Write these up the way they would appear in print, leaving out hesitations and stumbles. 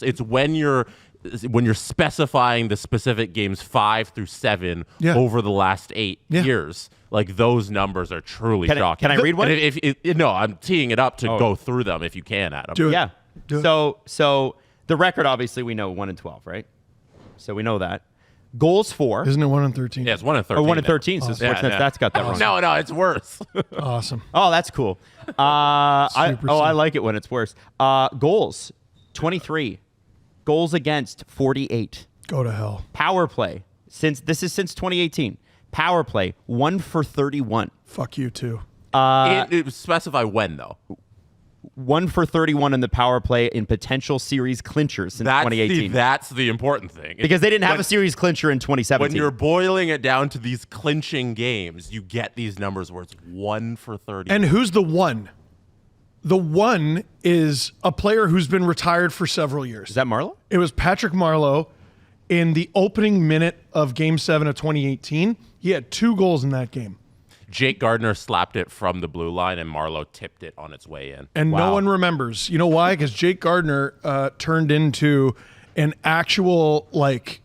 It's when you're specifying the specific games 5 through 7 over the last 8 years. Like, those numbers are truly shocking. Can I read one? No, I'm teeing it up to go through them if you can, Adam. Do it. Yeah. Do it. So the record, obviously, we know 1-12, right? So we know that. Goals for. Isn't it 1-13? Yeah, it's 1-13. Oh, 1-13. So Sportsnet, that's got that wrong. No, it's worse. Awesome. Oh, that's cool. I like it when it's worse. Goals, 23. Goals against, 48. Go to hell. Power play, since 2018. Power play, 1 for 31. Fuck you too. It specify when, though. 1 for 31 in the power play in potential series clinchers since 2018. That's the important thing. Because they didn't have a series clincher in 2017. When you're boiling it down to these clinching games, you get these numbers where it's 1 for 30. And who's the one? The one is a player who's been retired for several years. Is that Marleau? It was Patrick Marleau in the opening minute of Game 7 of 2018. He had 2 goals in that game. Jake Gardiner slapped it from the blue line, and Marleau tipped it on its way in. And no one remembers. You know why? Because Jake Gardiner turned into an actual, like,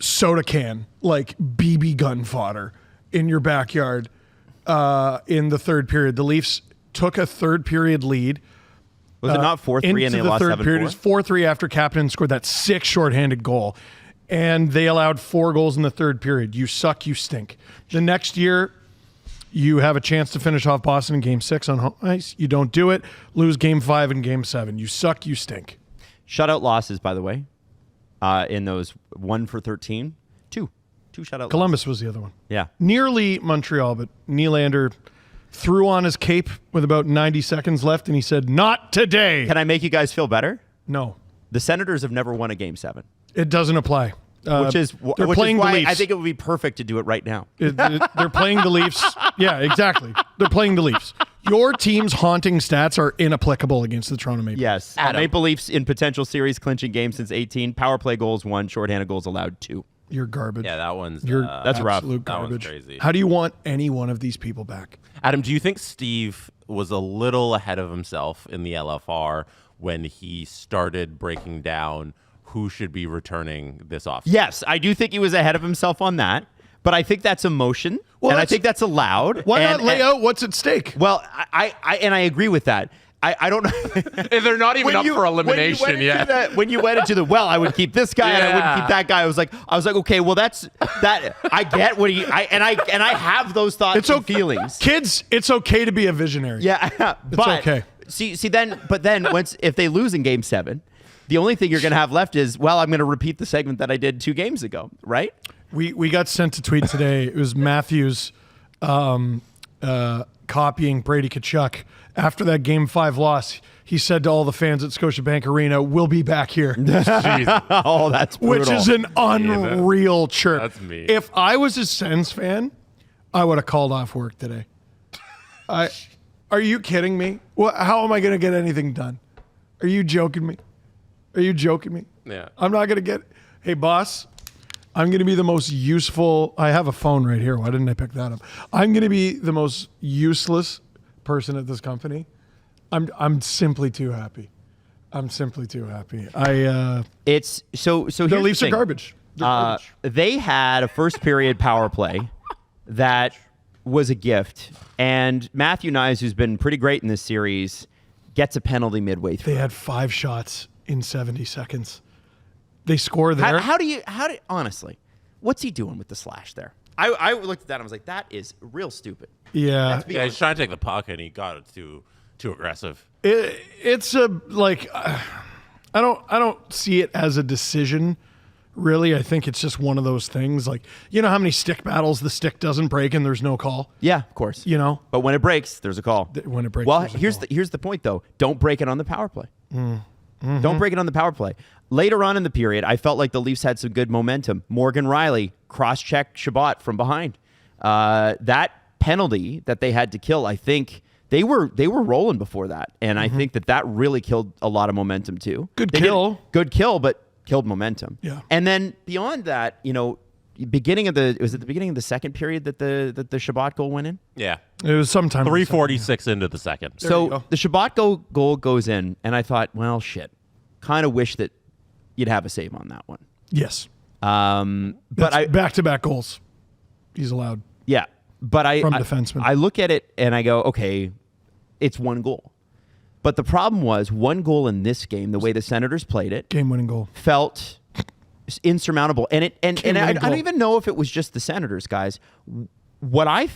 soda can, like BB gun fodder in your backyard in the third period. The Leafs took a third period lead. Was it not 4-3 and they lost 7-4? Period. It was 4-3 after Kapanen scored that sick shorthanded goal. And they allowed 4 goals in the third period. You suck, you stink. The next year, you have a chance to finish off Boston in Game 6 on home ice. You don't do it. Lose Game 5 and Game 7. You suck, you stink. Shutout losses, by the way, in those 1 for 13. 2 shutout Columbus losses. was the other one. Yeah. Nearly Montreal, but Nylander threw on his cape with about 90 seconds left, and he said, "Not today." Can I make you guys feel better? No. The Senators have never won a Game 7. It doesn't apply. Which is they're playing why the Leafs. I think it would be perfect to do it right now. They're playing the Leafs. Yeah, exactly. They're playing the Leafs. Your team's haunting stats are inapplicable against the Toronto Maple Leafs. Yes. Maple Leafs in potential series clinching games since 18. Power play goals 1, shorthanded goals allowed 2. You're garbage. Yeah, that one's that's rough. Absolute garbage. That one's crazy. How do you want any one of these people back? Adam, do you think Steve was a little ahead of himself in the LFR when he started breaking down who should be returning this offseason? Yes, I do think he was ahead of himself on that, but I think that's emotion, and I think that's allowed. Why not lay out what's at stake? Well, I agree with that. I don't know. They're not even up for elimination yet. When you went into the, I would keep this guy and I wouldn't keep that guy. I was like, okay, well, that's that. I get what I have those thoughts and feelings. Kids, it's okay to be a visionary. Yeah, but okay. But then if they lose in Game 7, the only thing you're going to have left is, I'm going to repeat the segment that I did 2 games ago, right? We got sent a tweet today. It was Matthews copying Brady Tkachuk. After that Game 5 loss, he said to all the fans at Scotiabank Arena, "We'll be back here." Oh, that's brutal. Which is an unreal chirp. That's me. If I was a Sens fan, I would have called off work today. Are you kidding me? How am I going to get anything done? Are you joking me? Yeah. I'm not going to get... Hey, boss, I'm going to be the most useful... I have a phone right here. Why didn't I pick that up? I'm going to be the most useless person at this company. I'm simply too happy. It's so The Leafs are garbage. They had a first period power play that was a gift, and Matthew Nyes, who's been pretty great in this series, gets a penalty midway through. They had 5 shots in 70 seconds. They score there. How do you honestly, what's he doing with the slash there? I looked at that and I was like, that is real stupid. Yeah. He's trying to take the puck and he got it too aggressive. It's a I don't see it as a decision. Really, I think it's just one of those things. Like, you know how many stick battles the stick doesn't break and there's no call? Yeah, of course. You know? But when it breaks, there's a call. When it breaks, well, there's a call. here's the point, though. Don't break it on the power play. Mm-hmm. Don't break it on the power play. Later on in the period, I felt like the Leafs had some good momentum. Morgan Riley cross-checked Shabbat from behind. That penalty that they had to kill, I think they were rolling before that. And I think that really killed a lot of momentum, too. Good kill, but killed momentum. Yeah. And then beyond that, was it the beginning of the second period that the Shabbat goal went in? Yeah. It was sometime 3:46 into the second. So the Shabbat goal goes in, and I thought, well, shit. Kind of wish that you'd have a save on that one. Yes. But back-to-back goals. He's allowed. Yeah. But From defenseman. I look at it and I go, okay, it's one goal. But the problem was one goal in this game, the way the Senators played it, Game-winning goal. felt insurmountable. And I Game-winning don't goal. even know if it was just the Senators, guys. What I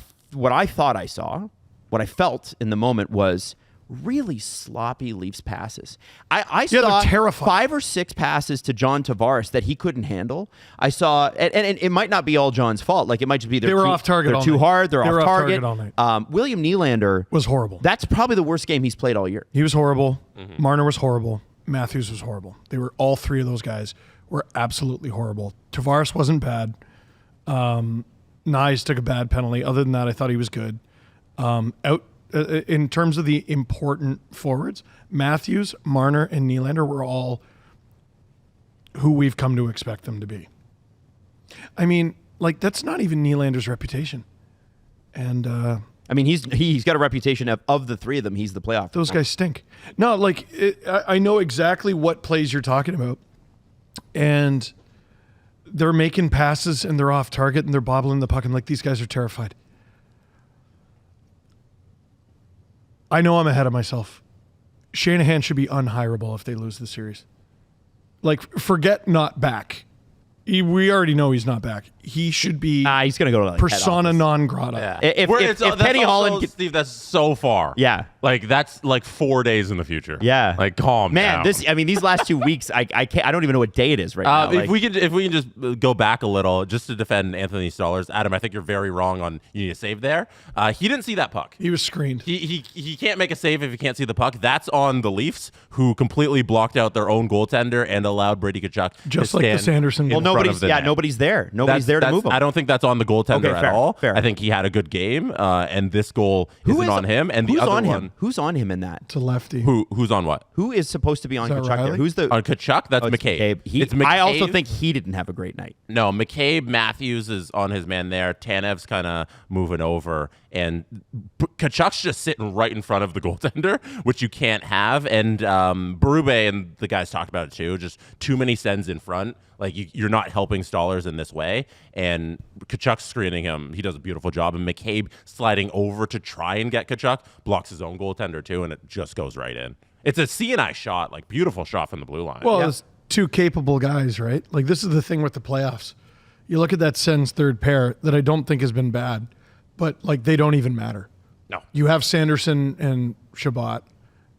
thought I saw, what I felt in the moment was really sloppy Leafs passes. I they're saw terrifying. 5 or 6 passes to John Tavares that he couldn't handle. I saw, and it might not be all John's fault. Like it might just be They were off target They're all too night. hard. They're They were off off target. target all night. William Nylander Was horrible. That's probably the worst game he's played all year. He was horrible. Marner was horrible. Matthews was horrible. They were all three of those guys were absolutely horrible. Tavares wasn't bad. Nyes took a bad penalty. Other than that, I thought he was good. In terms of the important forwards, Matthews, Marner, and Nylander were all who we've come to expect them to be. I mean, like that's not even Nylander's reputation. And I mean, he's got a reputation of the three of them. He's the playoff. those guys stink. No, like I know exactly what plays you're talking about, and they're making passes and they're off target and they're bobbling the puck and like these guys are terrified. I know I'm ahead of myself. Shanahan should be unhireable if they lose the series. Like, forget not back. We already know he's not back. He should be He's going to go to like, persona head office. non grata. Yeah. If That's Penny also, Holland Steve, that's so far. Yeah. Like that's like 4 days in the future. Yeah. Like calm Man, down. these last 2 weeks, I can't. I don't even know what day it is right now. If we can just go back a little, just to defend Anthony Stolarz, Adam, I think you're very wrong on you need a save there. He didn't see that puck. He was screened. He can't make a save if he can't see the puck. That's on the Leafs, who completely blocked out their own goaltender and allowed Brady Tkachuk Just to like the stand Sanderson in goal. well, front of the net. nobody's there. Nobody's there to move him. I don't think that's on the goaltender Okay, fair, at all. fair. I think he had a good game, and this goal Who isn't is on him. And the who's other on one, him? Who's on him in that? It's a lefty. who's on what? Who is supposed to be on that Tkachuk there? Riley? Who's the On Tkachuk? That's it's McCabe. It's McCabe. I also think he didn't have a great night. No, McCabe, Matthews is on his man there. Tanev's kind of moving over. And Tkachuk's just sitting right in front of the goaltender, which you can't have. And Berube and the guys talked about it too. Just too many sends in front. Like you're not helping Stolarz in this way. And Tkachuk's screening him. He does a beautiful job. And McCabe sliding over to try and get Tkachuk blocks his own goaltender too, and it just goes right in. It's a C&I shot, like beautiful shot from the blue line. Well, it's two capable guys, right? Like this is the thing with the playoffs. You look at that Sens third pair that I don't think has been bad, but like they don't even matter. No. You have Sanderson and Shabbat.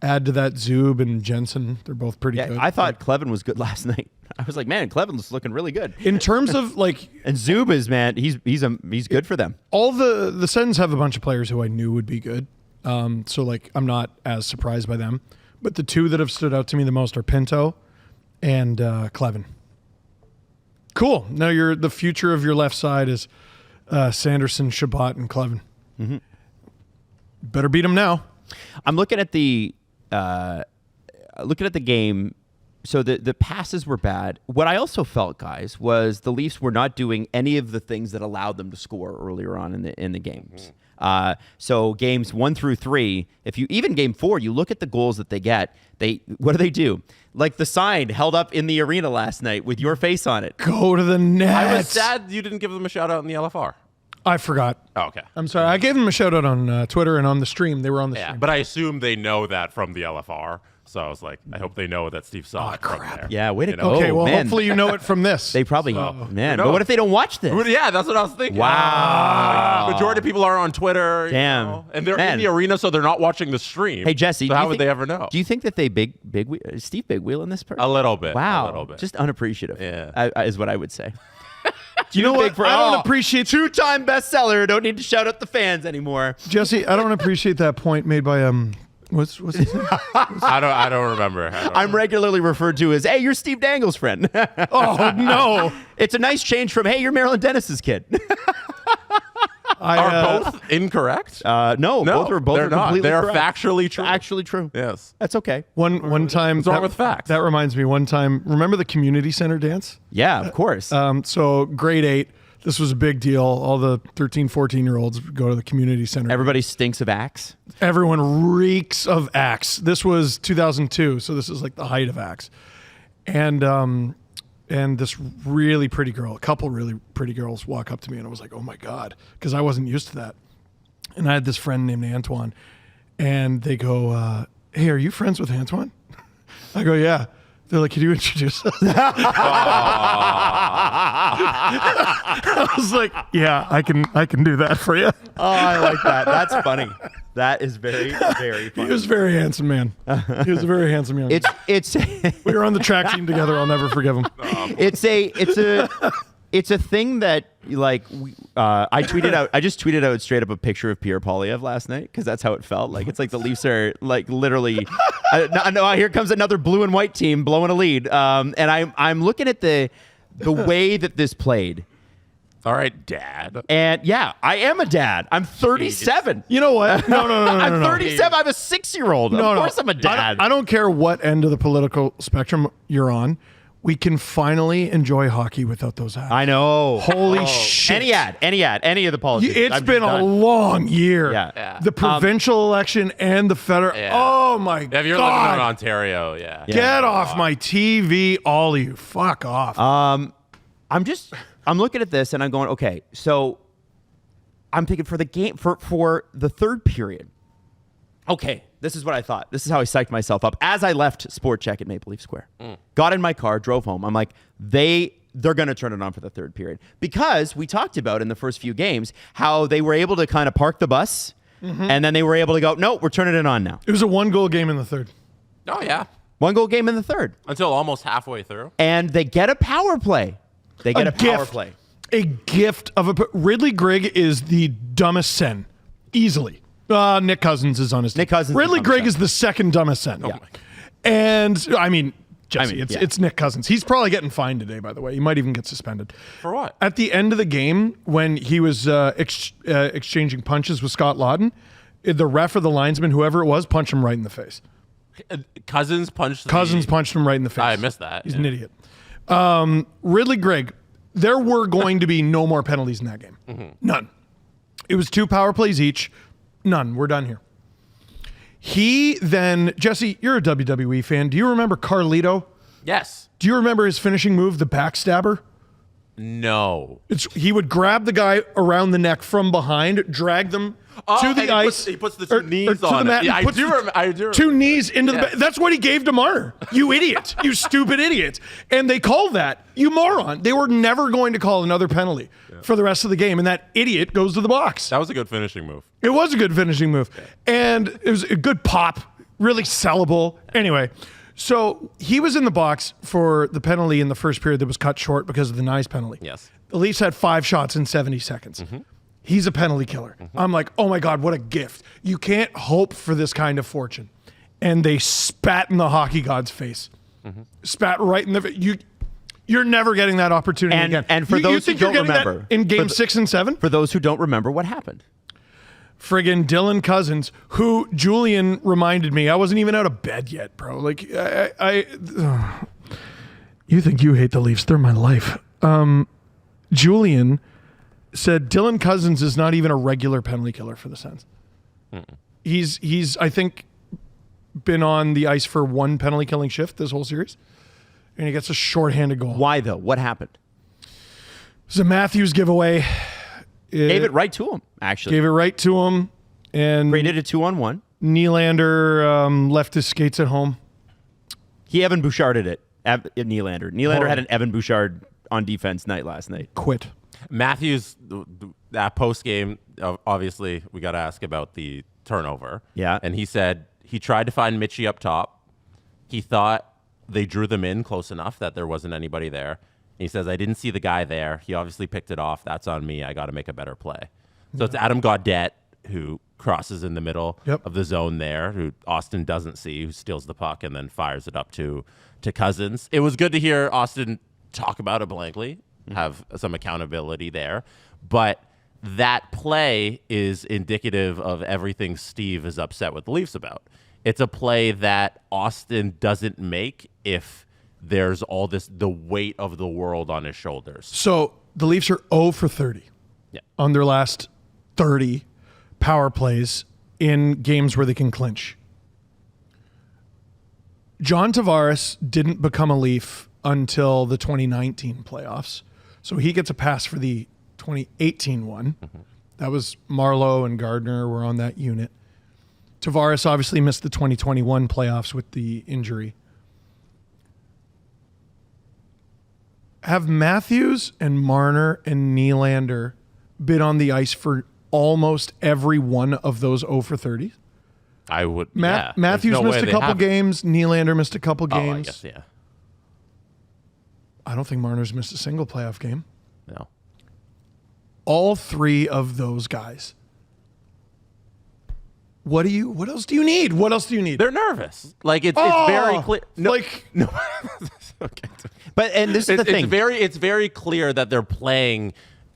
Add to that Zub and Jensen. They're both pretty good. I thought Clevin was good last night. I was like, man, Clevin's looking really good. In terms of like And Zub is, man, he's good for them. all the Sens have a bunch of players who I knew would be good. So like I'm not as surprised by them. But the two that have stood out to me the most are Pinto and Clevin. Cool. Now the future of your left side is Sanderson, Shabbat, and Clevin. Mm-hmm. Better beat them now. I'm looking at the game. So the passes were bad. What I also felt, guys, was the Leafs were not doing any of the things that allowed them to score earlier on in the games. So games 1 through 3, if you even game 4, you look at the goals that they get. What do? Like the sign held up in the arena last night with your face on it. Go to the net. I was sad you didn't give them a shout out in the LFR. I forgot. Oh, okay. I'm sorry. I gave them a shout out on Twitter and on the stream. They were on the Yeah, stream. but I assume they know that from the LFR. So I was like, I hope they know that Steve saw it from there. Yeah, way to You go. know? Okay, well, man. hopefully you know it from this. They probably man. know. But what if they don't watch this? Well, yeah, that's what I was thinking. Wow. Majority of people are on Twitter. Damn. You know, and they're Man. in the arena, so they're not watching the stream. Hey Jesse, so do how you would think- they ever know? Do you think that they Steve big wheel in this person? A little bit. Wow, A little bit. just unappreciative. Yeah. Is what I would say. you know what? I don't appreciate 2-time bestseller. Don't need to shout out the fans anymore. Jesse, I don't appreciate that point made by what's his name? I don't remember. I'm regularly referred to as, hey, you're Steve Dangle's friend. Oh no. It's a nice change from, hey, you're Marilyn Dennis's kid. Are both incorrect? No, both are they're not. completely They are correct. factually true. Actually true. Yes. That's okay. One time. What's wrong with facts? That reminds me. One time, remember the community center dance? Yeah, of course. So grade 8. This was a big deal. All the 13, 14-year-olds would go to the community center. Everybody stinks of Axe. Everyone reeks of Axe. This was 2002, so this is like the height of Axe. and this really pretty girl, a couple really pretty girls walk up to me, and I was like, oh my God, because I wasn't used to that. And I had this friend named Antoine, and they go, hey, are you friends with Antoine? I go, yeah. They're like, can you introduce us? I was like, yeah, I can do that for you. Oh, I like that. That's funny. That is very, very funny. He was a very handsome man. He was a very handsome young man. It's We were on the track team together. I'll never forgive him. it's a thing that like I just tweeted out straight up a picture of Pierre Poilievre last night because that's how it felt. Like it's like the Leafs are like literally. No, here comes another blue and white team blowing a lead, and I'm looking at the way that this played. All right, Dad. And yeah, I am a dad. I'm 37. You know what? No. I'm 37. I have a 6-year-old. Of course I'm a dad. I don't care what end of the political spectrum you're on. We can finally enjoy hockey without those hats. I know. Holy shit. Any of the politics. It's been a long year. Yeah. The provincial election and the federal. Yeah. Oh my Yeah, if you're God. living in Ontario, yeah. Get off my TV, all of you. Fuck off. I'm looking at this and I'm going, okay, so I'm thinking for the game for the third period. Okay, this is what I thought. This is how I psyched myself up as I left Sport Check at Maple Leaf Square. Got in my car, drove home. I'm like, they're going to turn it on for the third period because we talked about in the first few games how they were able to kind of park the bus and then they were able to go, no, we're turning it on now. It was a 1-goal game in the third. Oh, yeah. 1-goal game in the third. Until almost halfway through. And they get a power play. They get a power gift. play. A gift of a... Ridley Grigg is the dumbest sen. Easily. Nick Cousins is on his team. Nick Cousins Ridley is dumbest Grigg sen. is the second dumbest sen. Yeah. And, I mean, Jesse, yeah. it's Nick Cousins. He's probably getting fined today, by the way. He might even get suspended. For what? At the end of the game, when he was exchanging punches with Scott Lawton, the ref or the linesman, whoever it was, punched him right in the face. Cousins punched Punched him right in the face. I missed that. He's an idiot. Ridley Grigg, there were going to be no more penalties in that game. None. It was 2 power plays each. None. We're done here. He then, Jesse, you're a WWE fan. Do you remember Carlito? Yes. Do you remember his finishing move, the backstabber? No. He would grab the guy around the neck from behind, drag them to the ice. He puts the 2 knees to on the mat. it. Yeah, I do remember. 2 knees into the back. That's what he gave to Marner. You idiot. You stupid idiot. And they called that. You moron. They were never going to call another penalty for the rest of the game. And that idiot goes to the box. That was a good finishing move. It was a good finishing move. And it was a good pop. Really sellable. Anyway. So he was in the box for the penalty in the first period that was cut short because of the Nyes penalty. Yes. The Leafs had 5 shots in 70 seconds. He's a penalty killer. I'm like, oh my God, what a gift. You can't hope for this kind of fortune. And they spat in the hockey god's face. Spat right in the... You're never getting that opportunity again. And for those who don't remember... In game 6 and 7? For those who don't remember what happened. Friggin' Dylan Cousins, who Julian reminded me, I wasn't even out of bed yet, bro. Like, you think you hate the Leafs. They're my life. Julian said Dylan Cousins is not even a regular penalty killer for the Sens. He's I think, been on the ice for 1 penalty killing shift this whole series. And he gets a shorthanded goal. Why, though? What happened? It was a Matthews giveaway. Gave it right to him, actually. Gave it right to him. And Created a 2-on-1. Nylander left his skates at home. He Evan Boucharded it. Nylander. Nylander had an Evan Bouchard on defense night last night. Quit. Matthews, that post game, obviously, we got to ask about the turnover. Yeah. And he said he tried to find Mitchie up top. He thought they drew them in close enough that there wasn't anybody there. He says, I didn't see the guy there. He obviously picked it off. That's on me. I got to make a better play. So it's Adam Gaudette who crosses in the middle of the zone there, who Austin doesn't see, who steals the puck and then fires it up to Cousins. It was good to hear Austin talk about it blankly, have some accountability there. But that play is indicative of everything Steve is upset with the Leafs about. It's a play that Austin doesn't make if there's all the weight of the world on his shoulders. So the Leafs are 0 for 30 on their last 30 power plays in games where they can clinch. John Tavares didn't become a Leaf until the 2019 playoffs. So he gets a pass for the 2018 one. Mm-hmm. That was Marleau and Gardner were on that unit. Tavares obviously missed the 2021 playoffs with the injury. Have Matthews and Marner and Nylander been on the ice for almost every one of those 0 for 30s? I would. Matthews missed a couple games. Nylander missed a couple games. I guess, yeah. I don't think Marner's missed a single playoff game. No. All three of those guys. What else do you need? What else do you need? They're nervous. Like it's very clear. No. Okay. But this is the thing. It's very clear that they're playing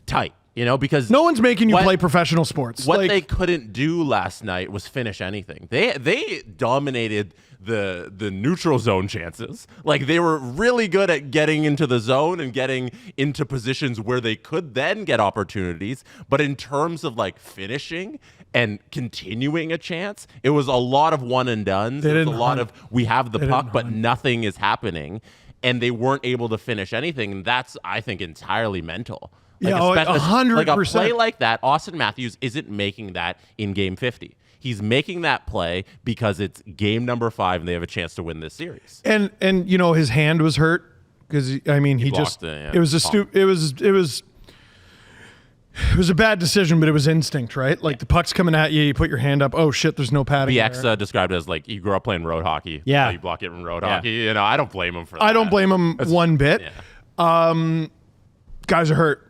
tight. Because no one's making you play professional sports. What they couldn't do last night was finish anything. They dominated the neutral zone chances. Like they were really good at getting into the zone and getting into positions where they could then get opportunities. But in terms of like finishing and continuing a chance, it was a lot of one and dones. It was a lot of we have the puck, but nothing is happening. And they weren't able to finish anything. And that's, I think, entirely mental. Like 100%. Like a play like that, Austin Matthews isn't making that in Game 50. He's making that play because it's game number 5 and they have a chance to win this series. And his hand was hurt because he just it was a bad decision, but it was instinct, right? Like the puck's coming at you, you put your hand up. Oh shit, there's no padding. BX described it as like you grew up playing road hockey. Yeah, you block it in road hockey. I don't blame him for that. I don't blame him one bit. Yeah. Guys are hurt.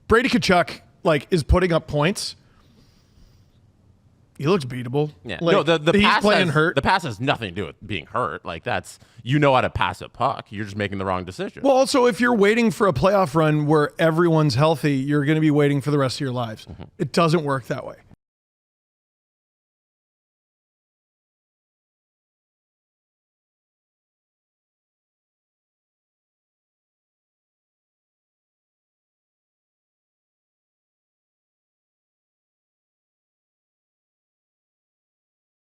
Brady Tkachuk is putting up points. He looks beatable. Yeah. The pass playing hurt. The pass has nothing to do with being hurt. Like that's how to pass a puck. You're just making the wrong decision. Well, also if you're waiting for a playoff run where everyone's healthy, you're going to be waiting for the rest of your lives. Mm-hmm. It doesn't work that way.